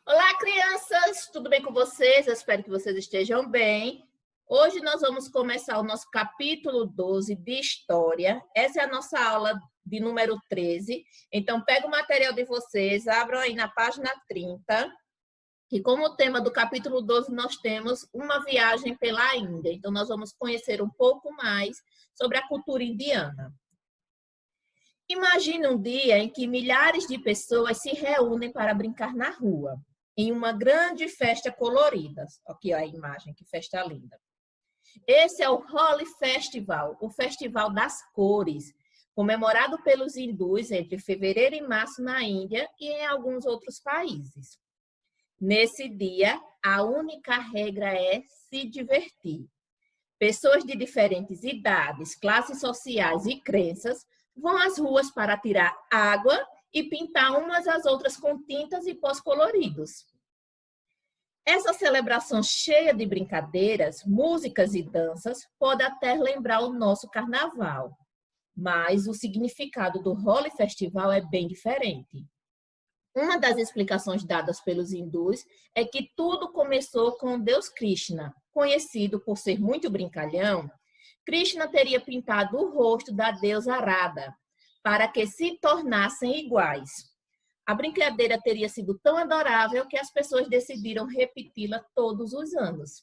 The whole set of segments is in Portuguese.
Olá, crianças! Tudo bem com vocês? Eu espero que vocês estejam bem. Hoje nós vamos começar o nosso capítulo 12 de História. Essa é a nossa aula de número 13. Então, pega o material de vocês, abram aí na página 30, que como tema do capítulo 12 nós temos uma viagem pela Índia. Então, nós vamos conhecer um pouco mais sobre a cultura indiana. Imagine um dia em que milhares de pessoas se reúnem para brincar na rua, em uma grande festa colorida. Aqui ó, a imagem, que festa linda. Esse é o Holi Festival, o Festival das Cores, comemorado pelos hindus entre fevereiro e março na Índia e em alguns outros países. Nesse dia, a única regra é se divertir. Pessoas de diferentes idades, classes sociais e crenças vão às ruas para tirar água e pintar umas às outras com tintas e pós coloridos. Essa celebração cheia de brincadeiras, músicas e danças pode até lembrar o nosso carnaval, mas o significado do Holi Festival é bem diferente. Uma das explicações dadas pelos hindus é que tudo começou com o deus Krishna. Conhecido por ser muito brincalhão, Krishna teria pintado o rosto da deusa Radha para que se tornassem iguais. A brincadeira teria sido tão adorável que as pessoas decidiram repeti-la todos os anos.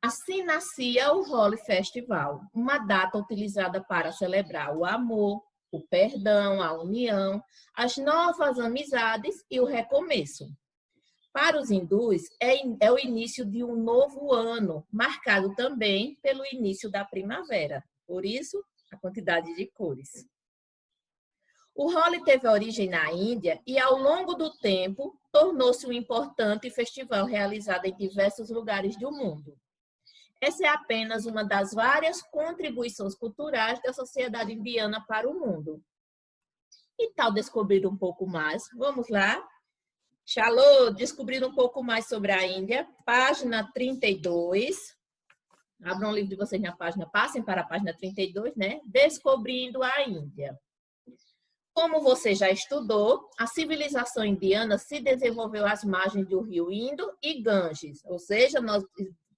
Assim nascia o Holi Festival, uma data utilizada para celebrar o amor, o perdão, a união, as novas amizades e o recomeço. Para os hindus, é o início de um novo ano, marcado também pelo início da primavera. Por isso, a quantidade de cores. O Holi teve origem na Índia e, ao longo do tempo, tornou-se um importante festival realizado em diversos lugares do mundo. Essa é apenas uma das várias contribuições culturais da sociedade indiana para o mundo. E tal descobrir um pouco mais? Vamos lá? Shalom, descobrir um pouco mais sobre a Índia, página 32. Abram o livro de vocês na página, passem para a página 32, né? Descobrindo a Índia. Como você já estudou, a civilização indiana se desenvolveu às margens do rio Indo e Ganges, ou seja, nós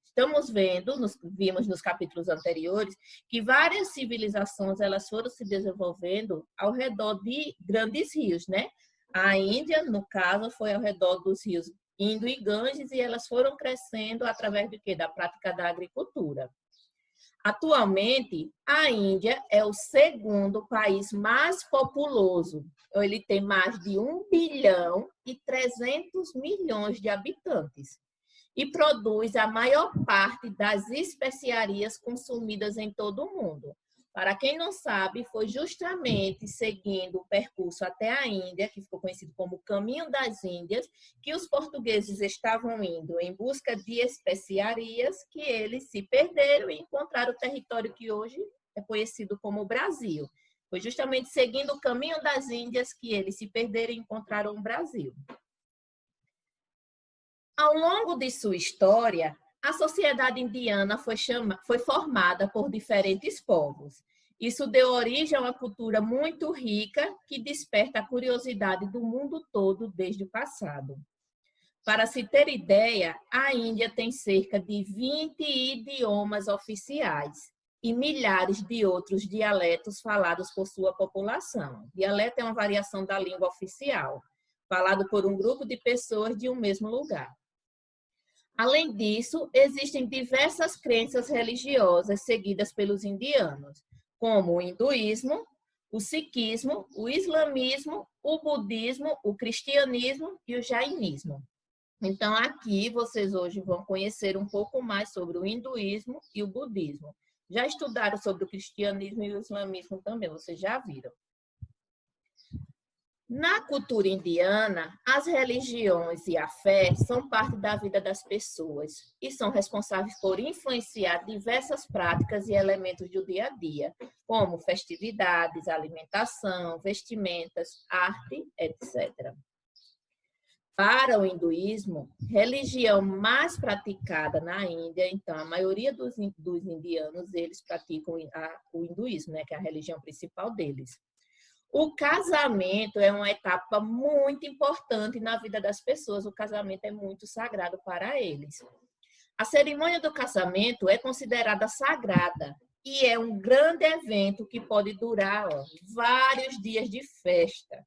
estamos vendo, vimos nos capítulos anteriores, que várias civilizações elas foram se desenvolvendo ao redor de grandes rios, né? A Índia, no caso, foi ao redor dos rios Indo e Ganges e elas foram crescendo através do quê? Da prática da agricultura. Atualmente, a Índia é o segundo país mais populoso. Ele tem mais de 1 bilhão e 300 milhões de habitantes e produz a maior parte das especiarias consumidas em todo o mundo. Para quem não sabe, foi justamente seguindo o percurso até a Índia, que ficou conhecido como o Caminho das Índias, que os portugueses estavam indo em busca de especiarias, que eles se perderam e encontraram o território que hoje é conhecido como o Brasil. Foi justamente seguindo o Caminho das Índias que eles se perderam e encontraram o Brasil. Ao longo de sua história, a sociedade indiana foi formada por diferentes povos. Isso deu origem a uma cultura muito rica que desperta a curiosidade do mundo todo desde o passado. Para se ter ideia, a Índia tem cerca de 20 idiomas oficiais e milhares de outros dialetos falados por sua população. Dialeto é uma variação da língua oficial, falado por um grupo de pessoas de um mesmo lugar. Além disso, existem diversas crenças religiosas seguidas pelos indianos, como o hinduísmo, o sikhismo, o islamismo, o budismo, o cristianismo e o jainismo. Então, aqui vocês hoje vão conhecer um pouco mais sobre o hinduísmo e o budismo. Já estudaram sobre o cristianismo e o islamismo também, vocês já viram. Na cultura indiana, as religiões e a fé são parte da vida das pessoas e são responsáveis por influenciar diversas práticas e elementos do dia a dia, como festividades, alimentação, vestimentas, arte, etc. Para o hinduísmo, religião mais praticada na Índia, então a maioria dos indianos, eles praticam o hinduísmo, né, que é a religião principal deles. O casamento é uma etapa muito importante na vida das pessoas. O casamento é muito sagrado para eles. A cerimônia do casamento é considerada sagrada e é um grande evento que pode durar vários dias de festa.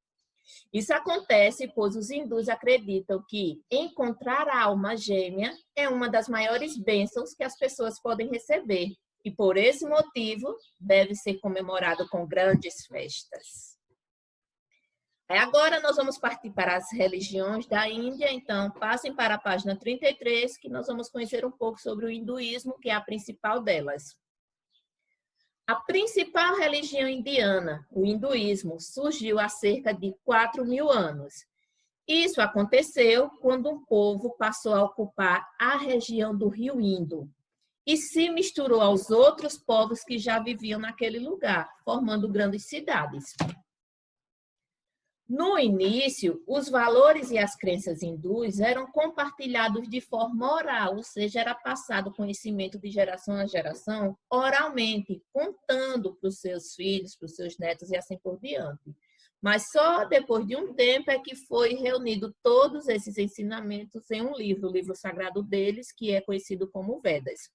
Isso acontece pois os hindus acreditam que encontrar a alma gêmea é uma das maiores bênçãos que as pessoas podem receber. E por esse motivo deve ser comemorado com grandes festas. Agora nós vamos partir para as religiões da Índia, então passem para a página 33, que nós vamos conhecer um pouco sobre o hinduísmo, que é a principal delas. A principal religião indiana, o hinduísmo, surgiu há cerca de 4.000 anos. Isso aconteceu quando um povo passou a ocupar a região do rio Indo e se misturou aos outros povos que já viviam naquele lugar, formando grandes cidades. No início, os valores e as crenças hindus eram compartilhados de forma oral, ou seja, era passado o conhecimento de geração a geração oralmente, contando para os seus filhos, para os seus netos e assim por diante. Mas só depois de um tempo é que foi reunido todos esses ensinamentos em um livro, o livro sagrado deles, que é conhecido como Vedas.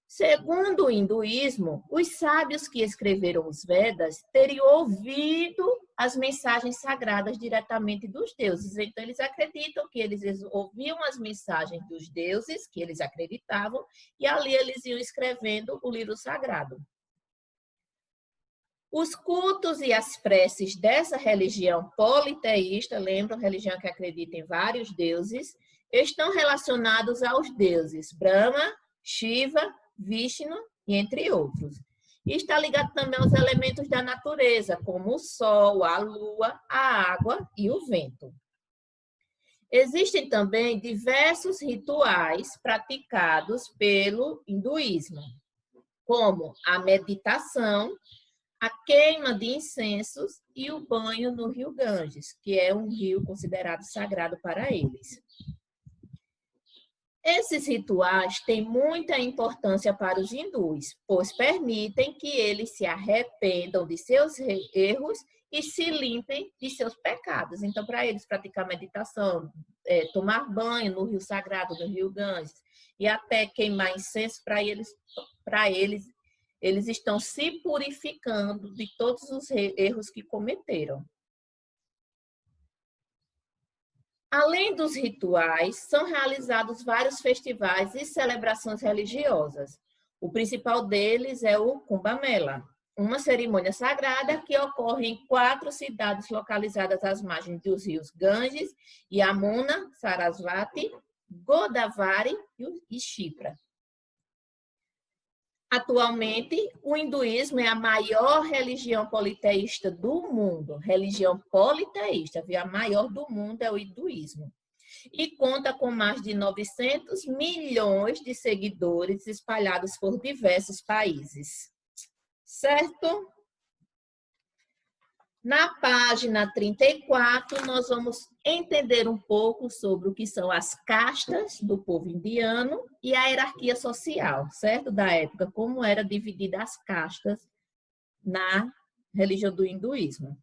Segundo o hinduísmo, os sábios que escreveram os Vedas teriam ouvido as mensagens sagradas diretamente dos deuses. Então, eles acreditam que eles ouviam as mensagens dos deuses, que eles acreditavam, e ali eles iam escrevendo o livro sagrado. Os cultos e as preces dessa religião politeísta, lembram, religião que acredita em vários deuses, estão relacionados aos deuses Brahma, Shiva, Vishnu e entre outros. E está ligado também aos elementos da natureza, como o sol, a lua, a água e o vento. Existem também diversos rituais praticados pelo hinduísmo, como a meditação, a queima de incensos e o banho no rio Ganges, que é um rio considerado sagrado para eles. Esses rituais têm muita importância para os hindus, pois permitem que eles se arrependam de seus erros e se limpem de seus pecados. Então, para eles praticar meditação, tomar banho no rio sagrado, no rio Ganges, e até queimar incenso, para eles estão se purificando de todos os erros que cometeram. Além dos rituais, são realizados vários festivais e celebrações religiosas. O principal deles é o Kumbh Mela, uma cerimônia sagrada que ocorre em 4 cidades localizadas às margens dos rios Ganges, Yamuna, Sarasvati, Godavari e Chipra. Atualmente, o hinduísmo é a maior religião politeísta do mundo. Religião politeísta, a maior do mundo é o hinduísmo. E conta com mais de 900 milhões de seguidores espalhados por diversos países. Certo? Na página 34, nós vamos entender um pouco sobre o que são as castas do povo indiano e a hierarquia social, certo? Da época, como era dividida as castas na religião do hinduísmo.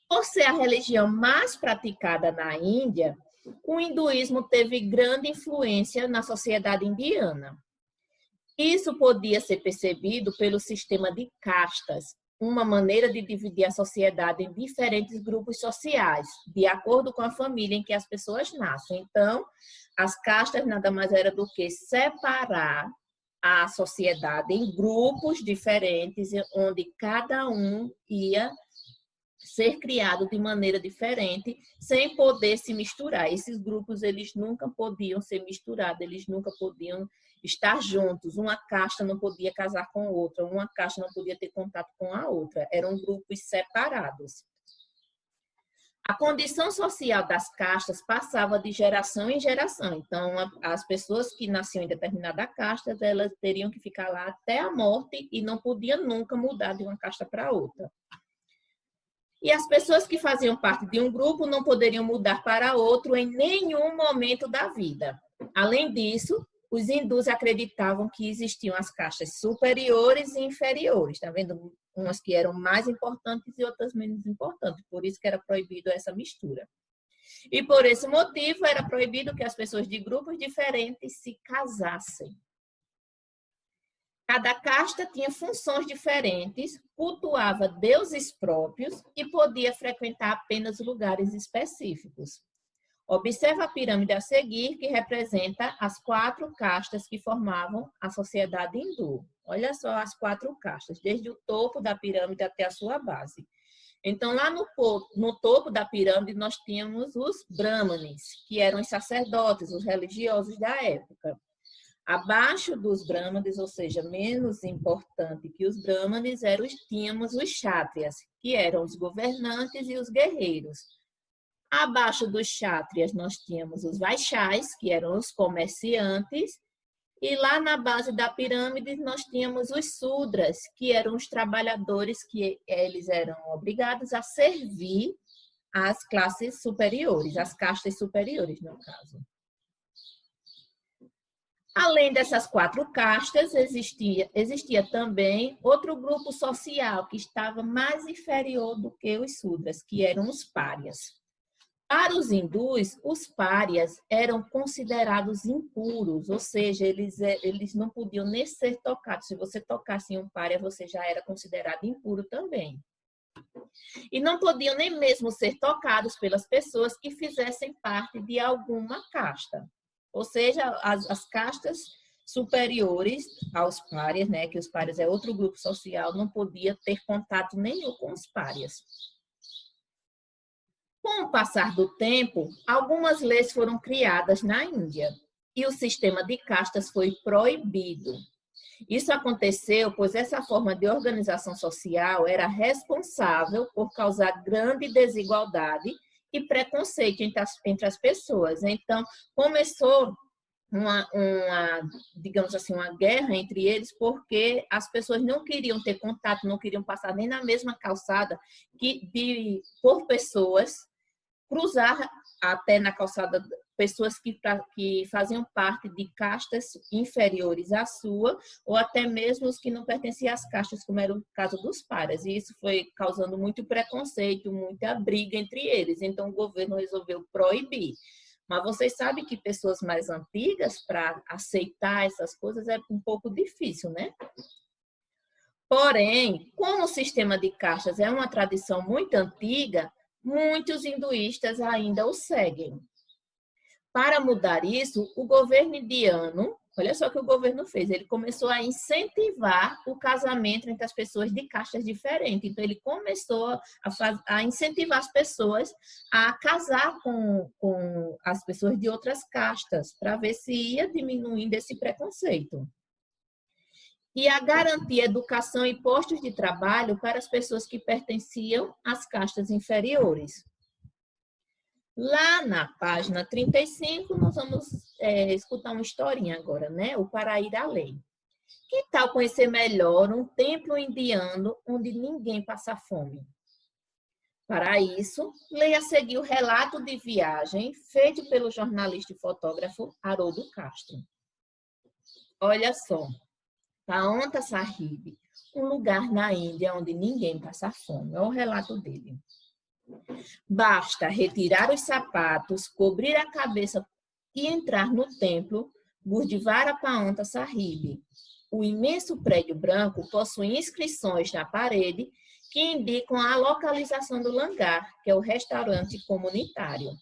Por ser a religião mais praticada na Índia, o hinduísmo teve grande influência na sociedade indiana. Isso podia ser percebido pelo sistema de castas, uma maneira de dividir a sociedade em diferentes grupos sociais, de acordo com a família em que as pessoas nascem. Então, as castas nada mais era do que separar a sociedade em grupos diferentes, onde cada um ia ser criado de maneira diferente, sem poder se misturar. Esses grupos, eles nunca podiam ser misturados, eles nunca podiam estar juntos. Uma casta não podia casar com outra, uma casta não podia ter contato com a outra. Eram grupos separados. A condição social das castas passava de geração em geração. Então, as pessoas que nasciam em determinada casta, elas teriam que ficar lá até a morte e não podiam nunca mudar de uma casta para outra. E as pessoas que faziam parte de um grupo não poderiam mudar para outro em nenhum momento da vida. Além disso, os hindus acreditavam que existiam as castas superiores e inferiores, tá vendo? Umas que eram mais importantes e outras menos importantes, por isso que era proibido essa mistura. E por esse motivo era proibido que as pessoas de grupos diferentes se casassem. Cada casta tinha funções diferentes, cultuava deuses próprios e podia frequentar apenas lugares específicos. Observa a pirâmide a seguir, que representa as 4 castas que formavam a sociedade hindu. Olha só as 4 castas, desde o topo da pirâmide até a sua base. Então, lá no topo da pirâmide, nós tínhamos os brahmanes, que eram os sacerdotes, os religiosos da época. Abaixo dos brahmanes, ou seja, menos importante que os brahmanes, tínhamos os kshatriyas, que eram os governantes e os guerreiros. Abaixo dos kshatriyas, nós tínhamos os vaixais, que eram os comerciantes. E lá na base da pirâmide, nós tínhamos os sudras, que eram os trabalhadores que eles eram obrigados a servir às classes superiores, às castas superiores, no caso. Além dessas 4 castas, existia também outro grupo social que estava mais inferior do que os sudras, que eram os párias. Para os hindus, os párias eram considerados impuros, ou seja, eles não podiam nem ser tocados. Se você tocasse em um pária, você já era considerado impuro também. E não podiam nem mesmo ser tocados pelas pessoas que fizessem parte de alguma casta. Ou seja, as castas superiores aos párias, né, que os párias é outro grupo social, não podia ter contato nenhum com os párias. Com o passar do tempo, algumas leis foram criadas na Índia e o sistema de castas foi proibido. Isso aconteceu pois essa forma de organização social era responsável por causar grande desigualdade e preconceito entre as pessoas. Então, começou digamos assim, uma guerra entre eles, porque as pessoas não queriam ter contato, não queriam passar nem na mesma calçada por pessoas, cruzar até na calçada pessoas que faziam parte de castas inferiores à sua, ou até mesmo os que não pertenciam às castas, como era o caso dos párias. E isso foi causando muito preconceito, muita briga entre eles. Então, o governo resolveu proibir. Mas vocês sabem que pessoas mais antigas, para aceitar essas coisas, é um pouco difícil, né? Porém, como o sistema de castas é uma tradição muito antiga, muitos hinduístas ainda o seguem. Para mudar isso, o governo indiano, olha só o que o governo fez, ele começou a incentivar o casamento entre as pessoas de castas diferentes. Então, ele começou a incentivar as pessoas a casar com as pessoas de outras castas, para ver se ia diminuindo esse preconceito. E a garantir educação e postos de trabalho para as pessoas que pertenciam às castas inferiores. Lá na página 35, nós vamos escutar uma historinha agora, né? O Para Ir Além. Que tal conhecer melhor um templo indiano onde ninguém passa fome? Para isso, leia a seguir o relato de viagem feito pelo jornalista e fotógrafo Haroldo Castro. Olha só, Paonta Sahib, um lugar na Índia onde ninguém passa fome. Olha o relato dele. Basta retirar os sapatos, cobrir a cabeça e entrar no templo Gurdwara Paonta Sahib. O imenso prédio branco possui inscrições na parede que indicam a localização do langar, que é o restaurante comunitário.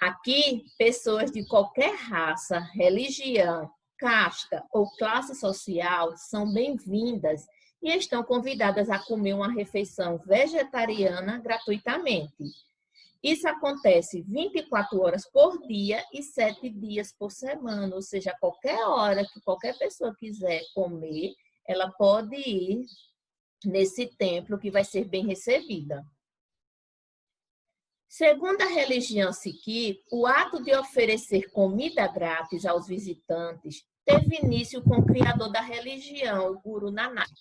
Aqui, pessoas de qualquer raça, religião, casta ou classe social são bem-vindas e estão convidadas a comer uma refeição vegetariana gratuitamente. Isso acontece 24 horas por dia e 7 dias por semana, ou seja, qualquer hora que qualquer pessoa quiser comer, ela pode ir nesse templo que vai ser bem recebida. Segundo a religião Sikh, o ato de oferecer comida grátis aos visitantes teve início com o criador da religião, o Guru Nanak.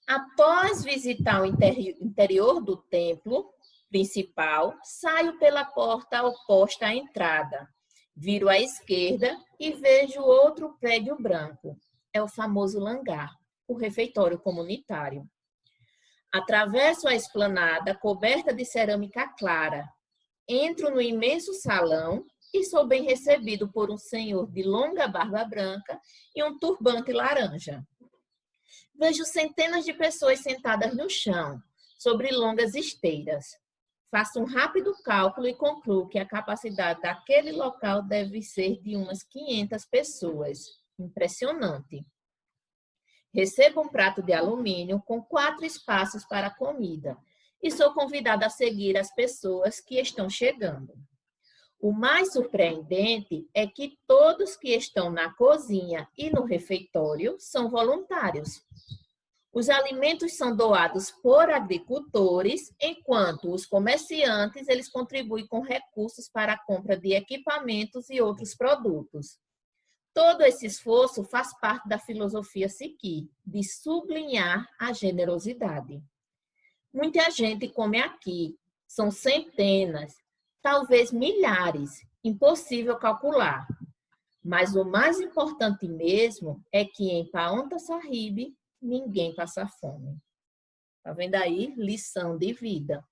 Após visitar o interior do templo principal, saio pela porta oposta à entrada Viro à esquerda e vejo outro prédio branco. É o famoso Langar, o refeitório comunitário. Atravesso a esplanada coberta de cerâmica clara. Entro no imenso salão e sou bem recebido por um senhor de longa barba branca e um turbante laranja. Vejo centenas de pessoas sentadas no chão, sobre longas esteiras. Faço um rápido cálculo e concluo que a capacidade daquele local deve ser de umas 500 pessoas. Impressionante. Recebo um prato de alumínio com 4 espaços para a comida e sou convidada a seguir as pessoas que estão chegando. O mais surpreendente é que todos que estão na cozinha e no refeitório são voluntários. Os alimentos são doados por agricultores, enquanto os comerciantes eles contribuem com recursos para a compra de equipamentos e outros produtos. Todo esse esforço faz parte da filosofia Sikhi, de sublinhar a generosidade. Muita gente come aqui, são centenas, talvez milhares, impossível calcular. Mas o mais importante mesmo é que em Paonta Sahib ninguém passa fome. Tá vendo aí? Lição de vida.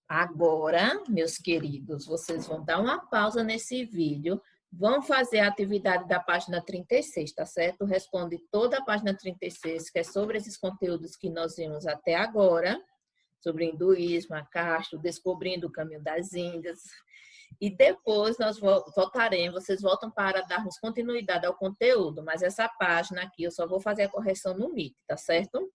Agora, meus queridos, vocês vão dar uma pausa nesse vídeo, vão fazer a atividade da página 36, tá certo? Responde toda a página 36, que é sobre esses conteúdos que nós vimos até agora, sobre o hinduísmo, a caste, descobrindo o caminho das Índias. E depois nós voltaremos, vocês voltam para darmos continuidade ao conteúdo, mas essa página aqui eu só vou fazer a correção no MIT, tá certo?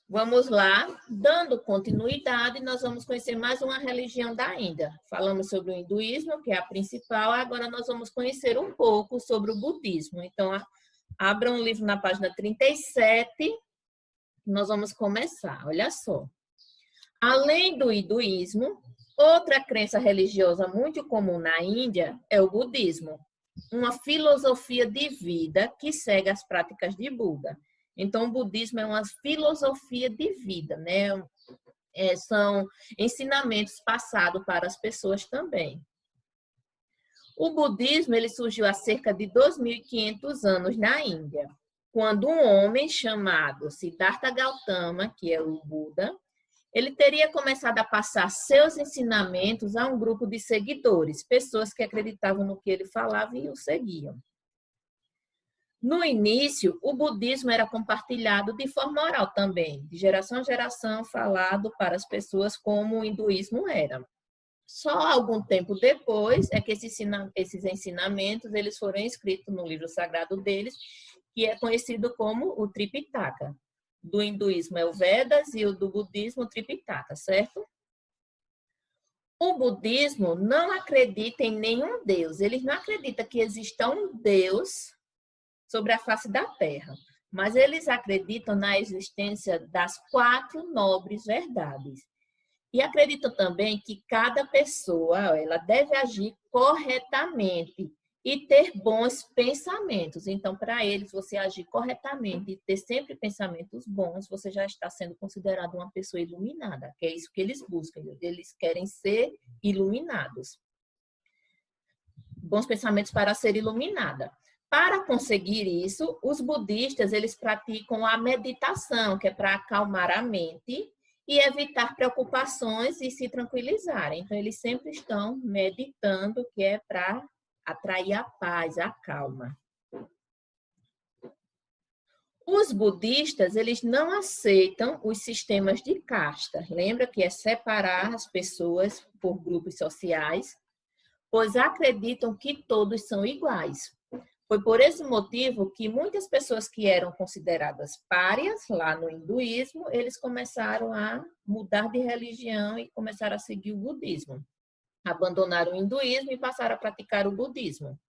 Vamos lá, dando continuidade, nós vamos conhecer mais uma religião da Índia. Falamos sobre o hinduísmo, que é a principal, agora nós vamos conhecer um pouco sobre o budismo. Então, abram um livro na página 37, nós vamos começar, olha só. Além do hinduísmo, outra crença religiosa muito comum na Índia é o budismo, uma filosofia de vida que segue as práticas de Buda. Então, o budismo é uma filosofia de vida, né? São ensinamentos passados para as pessoas também. O budismo ele surgiu há cerca de 2.500 anos na Índia, quando um homem chamado Siddhartha Gautama, que é o Buda, ele teria começado a passar seus ensinamentos a um grupo de seguidores, pessoas que acreditavam no que ele falava e o seguiam. No início, o budismo era compartilhado de forma oral também, de geração em geração, falado para as pessoas como o hinduísmo era. Só algum tempo depois é que esses ensinamentos eles foram escritos no livro sagrado deles, que é conhecido como o Tripitaka. Do hinduísmo é o Vedas e o do budismo o Tripitaka, certo? O budismo não acredita em nenhum Deus. Eles não acreditam que exista um Deus sobre a face da Terra, mas eles acreditam na existência das 4 nobres verdades. E acreditam também que cada pessoa ela deve agir corretamente e ter bons pensamentos. Então, para eles, você agir corretamente e ter sempre pensamentos bons, você já está sendo considerado uma pessoa iluminada, que é isso que eles buscam. Eles querem ser iluminados. Bons pensamentos para ser iluminada. Para conseguir isso, os budistas eles praticam a meditação, que é para acalmar a mente e evitar preocupações e se tranquilizarem. Então, eles sempre estão meditando, que é para atrair a paz, a calma. Os budistas, eles não aceitam os sistemas de casta. Lembra que é separar as pessoas por grupos sociais, pois acreditam que todos são iguais. Foi por esse motivo que muitas pessoas que eram consideradas párias lá no hinduísmo, eles começaram a mudar de religião e começaram a seguir o budismo. Abandonaram o hinduísmo e passaram a praticar o budismo.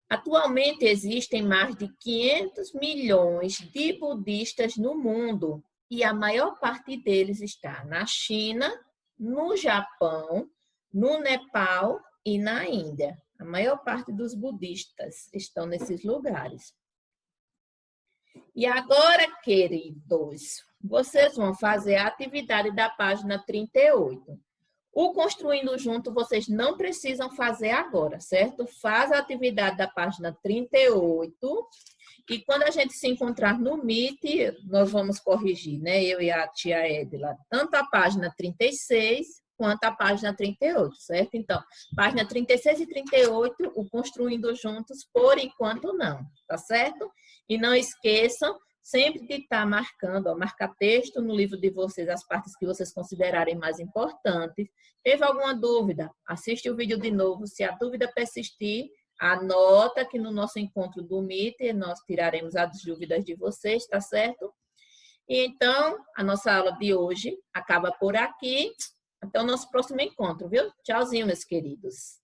Atualmente existem mais de 500 milhões de budistas no mundo e a maior parte deles está na China, no Japão, no Nepal e na Índia. A maior parte dos budistas estão nesses lugares. E agora, queridos, vocês vão fazer a atividade da página 38. O Construindo Junto, vocês não precisam fazer agora, certo? Faz a atividade da página 38 e quando a gente se encontrar no Meet, nós vamos corrigir, né? Eu e a tia Edila, tanto a página 36 quanto a página 38, certo? Então, página 36 e 38, o Construindo Juntos, por enquanto não, tá certo? E não esqueçam sempre de estar marcando, ó, marcar texto no livro de vocês, as partes que vocês considerarem mais importantes. Teve alguma dúvida? Assiste o vídeo de novo. Se a dúvida persistir, anota que no nosso encontro do Meet nós tiraremos as dúvidas de vocês, tá certo? E então, a nossa aula de hoje acaba por aqui. Até o nosso próximo encontro, viu? Tchauzinho, meus queridos.